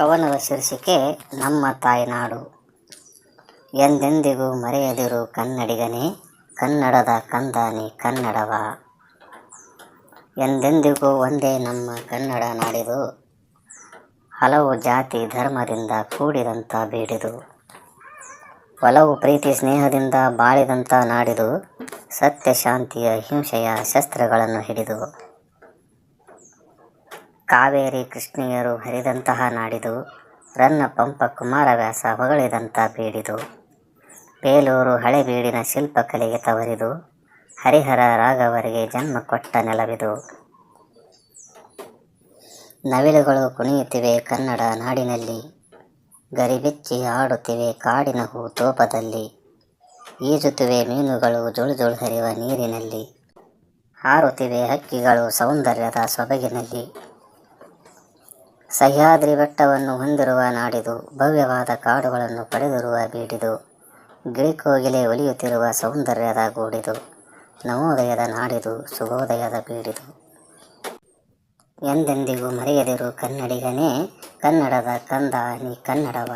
ಕವನದ ಶೀರ್ಷಿಕೆ ನಮ್ಮ ತಾಯ್ನಾಡು. ಎಂದೆಂದಿಗೂ ಮರೆಯದಿರು ಕನ್ನಡಿಗನೇ, ಕನ್ನಡದ ಕಂದಾನಿ ಕನ್ನಡವ. ಎಂದೆಂದಿಗೂ ಒಂದೇ ನಮ್ಮ ಕನ್ನಡ ನಾಡಿದು, ಹಲವು ಜಾತಿ ಧರ್ಮದಿಂದ ಕೂಡಿದಂಥ ಬೀಡಿದು. ಒಲವು ಪ್ರೀತಿ ಸ್ನೇಹದಿಂದ ಬಾಳಿದಂಥ ನಾಡಿದು, ಸತ್ಯ ಶಾಂತಿಯ ಹಿಂಸೆಯ ಶಸ್ತ್ರಗಳನ್ನು ಹಿಡಿದು. ಕಾವೇರಿ ಕೃಷ್ಣೆಯರು ಹರಿದಂತಹ ನಾಡಿದು, ರನ್ನ ಪಂಪ ಕುಮಾರವ್ಯಾಸ ಹೊಗಳಿದಂಥ ಬೀಡಿದು. ಬೇಲೂರು ಹಳೆಬೀಡಿನ ಶಿಲ್ಪಕಲೆಗೆ ತವರಿದು, ಹರಿಹರ ರಾಘವರಿಗೆ ಜನ್ಮ ಕೊಟ್ಟ ನೆಲವಿದು. ನವಿಲುಗಳು ಕುಣಿಯುತ್ತಿವೆ ಕನ್ನಡ ನಾಡಿನಲ್ಲಿ, ಗರಿಬಿಚ್ಚಿ ಆಡುತ್ತಿವೆ ಕಾಡಿನ ಹೂ ತೋಪದಲ್ಲಿ. ಈಜುತ್ತಿವೆ ಮೀನುಗಳು ಜುಳುಜುಳು ಹರಿವ ನೀರಿನಲ್ಲಿ, ಹಾರುತ್ತಿವೆ ಹಕ್ಕಿಗಳು ಸೌಂದರ್ಯದ ಸೊಬಗಿನಲ್ಲಿ. ಸಹ್ಯಾದ್ರಿ ಬೆಟ್ಟವನ್ನು ಹೊಂದಿರುವ ನಾಡಿದು, ಭವ್ಯವಾದ ಕಾಡುಗಳನ್ನು ಪಡೆದಿರುವ ಬೀಡಿದು. ಗಿಳಿಕೋಗಿಲೆ ಒಲಿಯುತ್ತಿರುವ ಸೌಂದರ್ಯದ ಗೂಡಿದು, ನವೋದಯದ ನಾಡಿದು ಶುಭೋದಯದ ಬೀಡಿದು. ಎಂದೆಂದಿಗೂ ಮರೆಯದಿರು ಕನ್ನಡಿಗನೇ, ಕನ್ನಡದ ಕಂದ ನೀ ಕನ್ನಡವ.